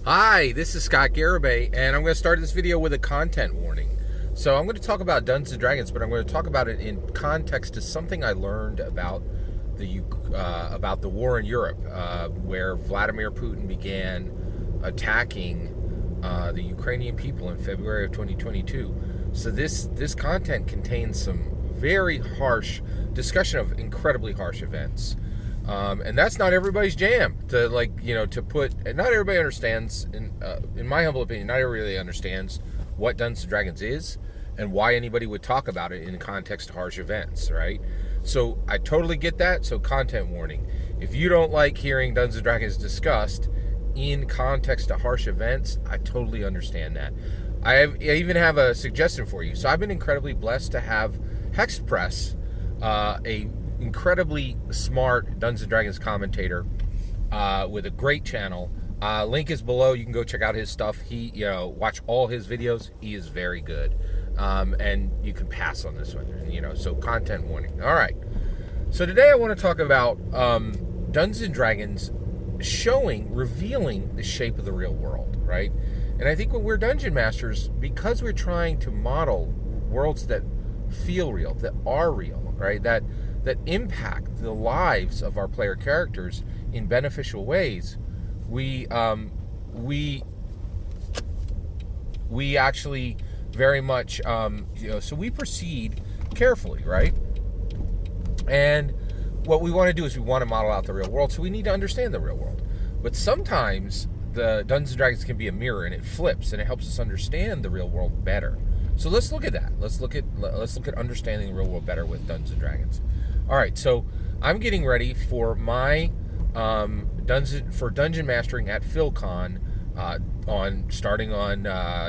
Hi, this is Scott Garibay, and I'm going to start this video with a content warning. So I'm going to talk about Dungeons and Dragons, but I'm going to talk about it in context to something I learned about the war in Europe, where Vladimir Putin began attacking the Ukrainian people in February of 2022. So this content contains some very harsh discussion of incredibly harsh events. And that's not everybody's jam. Not everybody understands. In my humble opinion, not everybody really understands what Dungeons and Dragons is and why anybody would talk about it in the context of harsh events, right? So I totally get that. So content warning: if you don't like hearing Dungeons and Dragons discussed in context of harsh events, I totally understand that. I even have a suggestion for you. So I've been incredibly blessed to have Hexed Press, a incredibly smart Dungeons and Dragons commentator with a great channel. Link is below. You can go check out his stuff. Watch all his videos. He is very good, and you can pass on this one. So content warning. All right. So today I want to talk about Dungeons and Dragons revealing the shape of the real world, right? And I think when we're dungeon masters, because we're trying to model worlds that feel real, that are real, right? That impact the lives of our player characters in beneficial ways, we actually very much so we proceed carefully, right? And what we want to do is we want to model out the real world, so we need to understand the real world. But sometimes the Dungeons and Dragons can be a mirror, and it flips, and it helps us understand the real world better. So let's look at that. Let's look at understanding the real world better with Dungeons and Dragons. All right, so I'm getting ready for my dungeon mastering at PhilCon starting on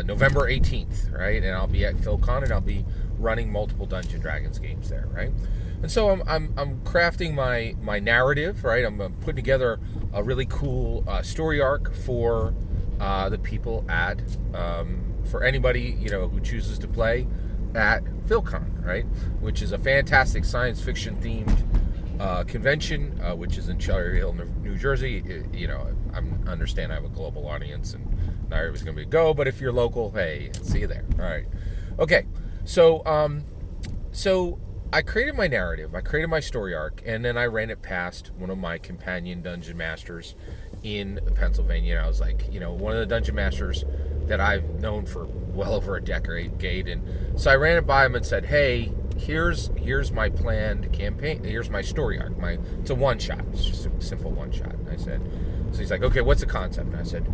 November 18th, right? And I'll be at PhilCon, and I'll be running multiple Dungeons and Dragons games there, right? And so I'm crafting my narrative, right? I'm putting together a really cool story arc for the people at for anybody who chooses to play at PhilCon, right? Which is a fantastic science fiction themed convention, which is in Cherry Hill, New Jersey. I understand I have a global audience, and not everybody's going to go, but if you're local, hey, see you there. All right, okay. So I created my narrative, I created my story arc, and then I ran it past one of my companion dungeon masters in Pennsylvania. And I was like, one of the dungeon masters that I've known for well over a decade. And so I ran it by him and said, hey, here's my planned campaign. Here's my story arc. It's a one-shot. It's just a simple one-shot. And I said, so he's like, okay, what's the concept? And I said,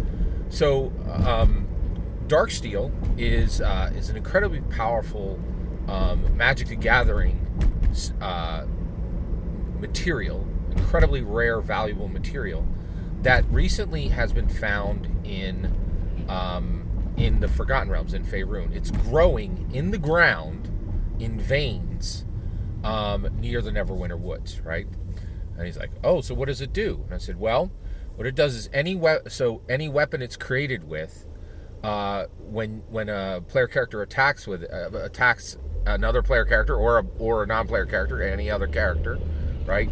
so Darksteel is an incredibly powerful Magic the Gathering material, incredibly rare, valuable material that recently has been found in the Forgotten Realms in Faerun. It's growing in the ground in veins near the Neverwinter Woods, right? And he's like, oh, so what does it do? And I said, well, what it does is any weapon it's created with, when a player character attacks another player character or a non-player character, any other character, right?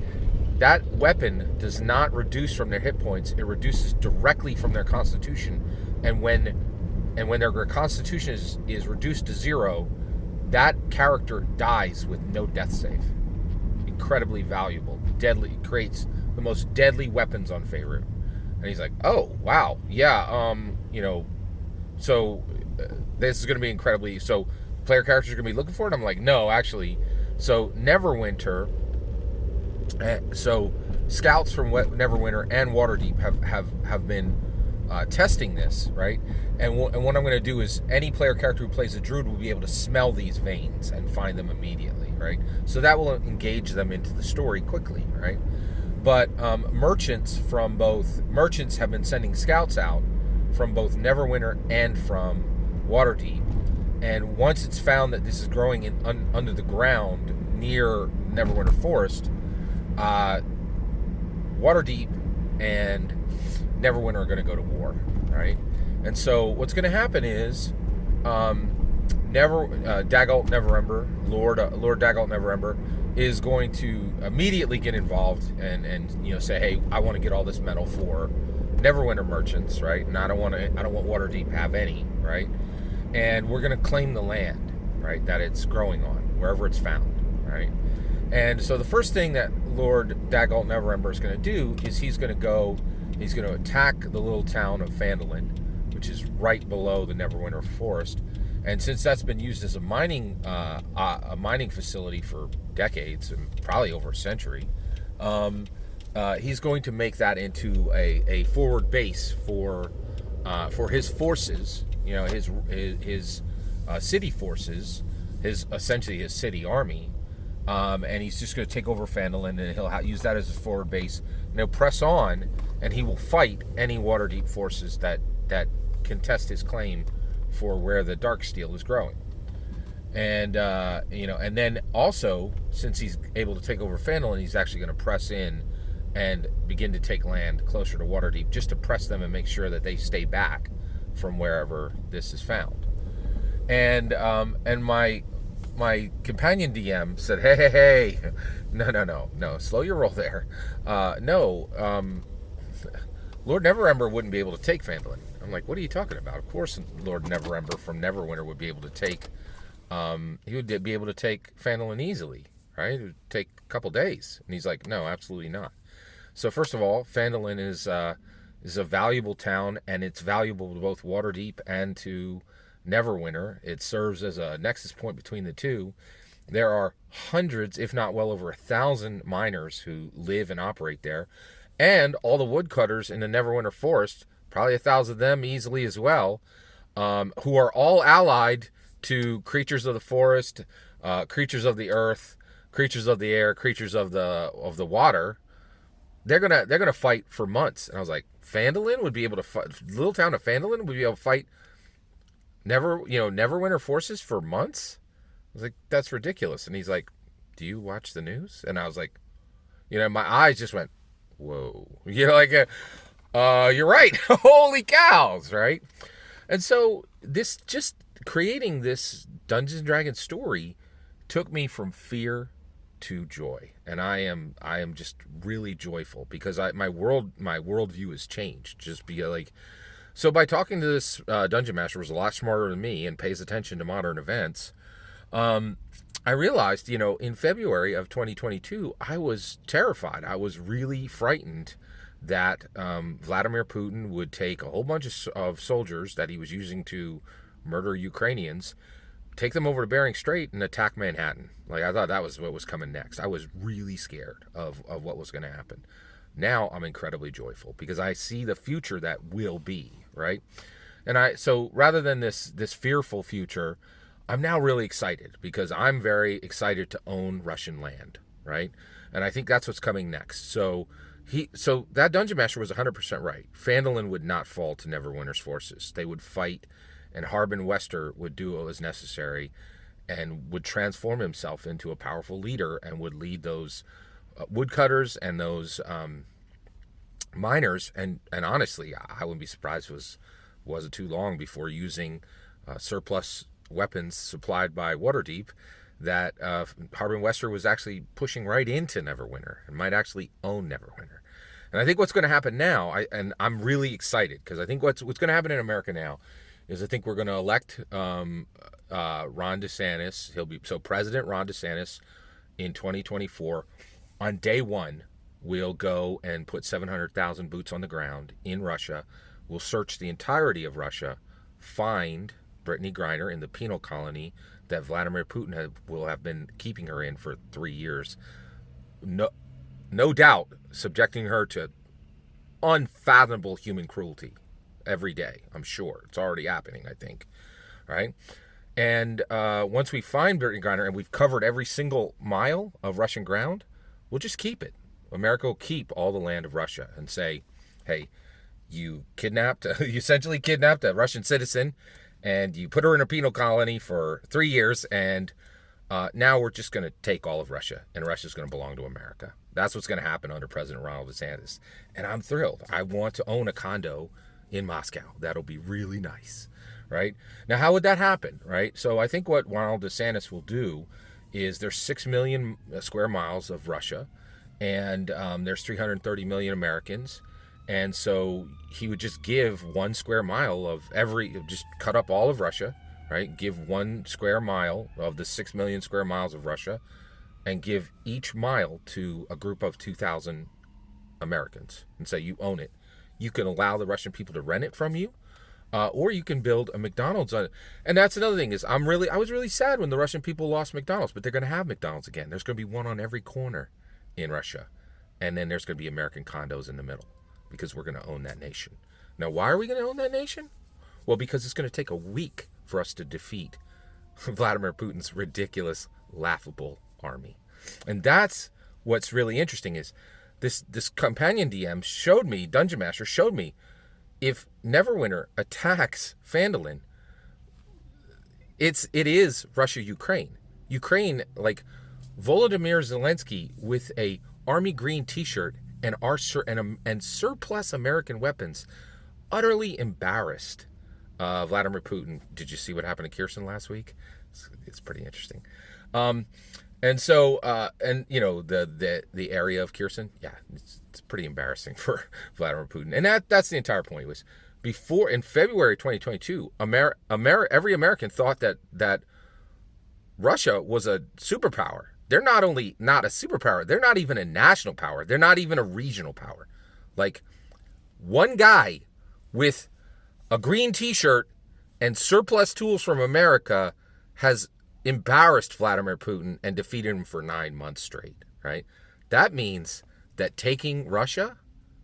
That weapon does not reduce from their hit points; it reduces directly from their Constitution. And when their Constitution is reduced to 0, that character dies with no death save. Incredibly valuable, deadly. It creates the most deadly weapons on Faerun. And he's like, "Oh, wow, yeah, so this is going to be incredibly so." Player characters are going to be looking for it. I'm like, no, actually. So Neverwinter, so scouts from Neverwinter and Waterdeep have been testing this, right? And what I'm going to do is any player character who plays a druid will be able to smell these veins and find them immediately, right? So that will engage them into the story quickly, right? But merchants have been sending scouts out from both Neverwinter and from Waterdeep. And once it's found that this is growing under the ground near Neverwinter Forest, Waterdeep and Neverwinter are going to go to war, right? And so what's going to happen is Daggalt Neverember, Lord Daggalt Neverember, is going to immediately get involved and say, hey, I want to get all this metal for Neverwinter merchants, right? And I don't want Waterdeep to have any, right? And we're going to claim the land, right, that it's growing on, wherever it's found, right? And so the first thing that Lord Dagult Neverember is going to do is he's going to attack the little town of Phandalin, which is right below the Neverwinter Forest. And since that's been used as a mining facility for decades, and probably over a century, he's going to make that into a forward base for his forces. You know, his city forces, essentially his city army. And he's just going to take over Phandalin, and he'll use that as his forward base. And he'll press on, and he will fight any Waterdeep forces that contest his claim for where the Darksteel is growing. And and then also, since he's able to take over Phandalin, he's actually going to press in and begin to take land closer to Waterdeep, just to press them and make sure that they stay back from wherever this is found. And my companion DM said, hey, no, slow your roll there. Lord Neverember wouldn't be able to take Phandalin. I'm like, what are you talking about? Of course, Lord Neverember from Neverwinter would be able to take. He would be able to take Phandalin easily, right? It would take a couple days. And he's like, no, absolutely not. So first of all, Phandalin is a valuable town, and it's valuable to both Waterdeep and to Neverwinter. It serves as a nexus point between the two. There are hundreds, if not well over 1,000 miners who live and operate there, and all the woodcutters in the Neverwinter Forest, probably 1,000 of them easily as well, who are all allied to creatures of the forest, creatures of the earth, creatures of the air, creatures of the water. They're gonna fight for months. And I was like, Phandalin would be able to fight. Little town of Phandalin would be able to fight Neverwinter forces for months. I was like, that's ridiculous. And he's like, do you watch the news? And I was like, my eyes just went, whoa. You're right. Holy cows, right? And so this, just creating this Dungeons and Dragons story, took me from fear to joy. And I am just really joyful, because my worldview has changed. Just be like, so by talking to this dungeon master, who's a lot smarter than me and pays attention to modern events, I realized, in February of 2022, I was terrified. I was really frightened that Vladimir Putin would take a whole bunch of soldiers that he was using to murder Ukrainians, take them over to Bering Strait and attack Manhattan. Like, I thought that was what was coming next. I was really scared of what was going to happen. Now I'm incredibly joyful, because I see the future that will be, right? And so rather than this fearful future, I'm now really excited, because I'm very excited to own Russian land, right? And I think that's what's coming next. So that Dungeon Master was 100% right. Phandalin would not fall to Neverwinter's forces. They would fight, and Harbin Wester would do what was necessary, and would transform himself into a powerful leader, and would lead those woodcutters and those miners. And honestly, I wouldn't be surprised if it wasn't too long before using surplus weapons supplied by Waterdeep, that Harbin Wester was actually pushing right into Neverwinter, and might actually own Neverwinter. And I think what's going to happen now, I'm really excited, because I think what's going to happen in America now is, I think we're going to elect Ron DeSantis. President Ron DeSantis in 2024. On day one, we'll go and put 700,000 boots on the ground in Russia. We'll search the entirety of Russia, find Brittany Griner in the penal colony that Vladimir Putin will have been keeping her in for 3 years. No doubt subjecting her to unfathomable human cruelty every day. I'm sure it's already happening, I think, right? And once we find Brittany Griner, and we've covered every single mile of Russian ground, we'll just keep it. America will keep all the land of Russia and say, hey, you essentially kidnapped a Russian citizen, and you put her in a penal colony for 3 years, and now we're just going to take all of Russia, and Russia's going to belong to America. That's what's going to happen under President Ronald DeSantis. And I'm thrilled. I want to own a condo in Moscow. That'll be really nice, right? Now, how would that happen, right? So I think what Ronald DeSantis will do is, there's 6 million square miles of Russia, and there's 330 million Americans. And so he would just give 1 square mile of just cut up all of Russia, right? Give 1 square mile of the 6 million square miles of Russia, and give each mile to a group of 2,000 Americans and say, you own it. You can allow the Russian people to rent it from you, or you can build a McDonald's on it. And that's another thing is I was really sad when the Russian people lost McDonald's, but they're going to have McDonald's again. There's going to be one on every corner in Russia. And then there's going to be American condos in the middle because we're going to own that nation. Now, why are we going to own that nation? Well, because it's going to take a week for us to defeat Vladimir Putin's ridiculous, laughable army. And that's what's really interesting is this companion DM showed me, Dungeon Master showed me, if Neverwinter attacks Phandalin, it is Russia-Ukraine. Ukraine, like Volodymyr Zelensky with a army green t-shirt and surplus American weapons, utterly embarrassed Vladimir Putin. Did you see what happened to Kherson last week? It's pretty interesting. And so, the area of Kherson, yeah, it's pretty embarrassing for Vladimir Putin. And that's the entire point. Was before in February 2022, every American thought that Russia was a superpower. They're not only not a superpower, they're not even a national power. They're not even a regional power. Like, one guy with a green t-shirt and surplus tools from America has embarrassed Vladimir Putin and defeated him for 9 months straight, right? That means that taking Russia,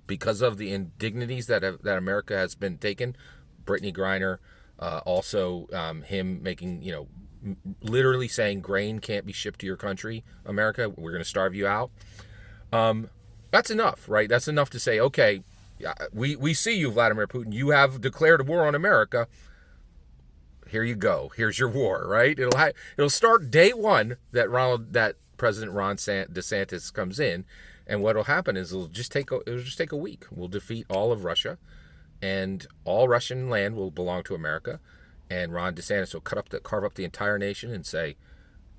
because of the indignities that America has been taken, Brittany Griner, also him making, literally saying grain can't be shipped to your country, America, we're going to starve you out. That's enough, right? That's enough to say, okay, we see you, Vladimir Putin. You have declared a war on America. Here you go. Here's your war, right? It'll start day one that President Ron DeSantis comes in, and what'll happen is it'll just take a week. We'll defeat all of Russia, and all Russian land will belong to America. And Ron DeSantis will carve up the entire nation and say,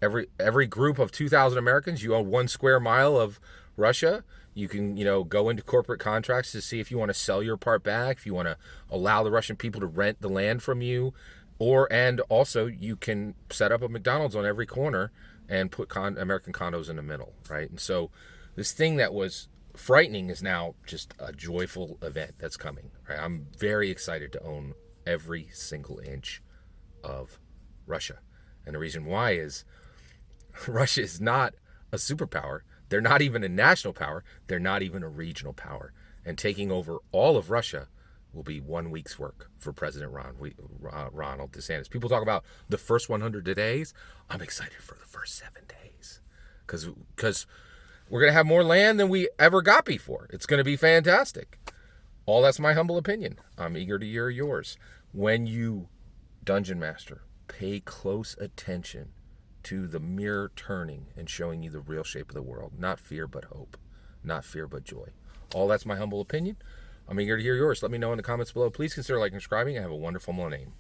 every group of 2,000 Americans, you own 1 square mile of Russia. You can, go into corporate contracts to see if you want to sell your part back, if you want to allow the Russian people to rent the land from you. And also you can set up a McDonald's on every corner and put American condos in the middle, right? And so this thing that was frightening is now just a joyful event that's coming, right? I'm very excited to own every single inch of Russia. And the reason why is Russia is not a superpower. They're not even a national power. They're not even a regional power. And taking over all of Russia will be 1 week's work for President Ronald DeSantis. People talk about the first 100 days. I'm excited for the first 7 days because we're going to have more land than we ever got before. It's going to be fantastic. All that's my humble opinion. I'm eager to hear yours. When you, Dungeon Master, pay close attention to the mirror turning and showing you the real shape of the world. Not fear, but hope. Not fear, but joy. All that's my humble opinion. I'm eager to hear yours. Let me know in the comments below. Please consider liking and subscribing and have a wonderful morning.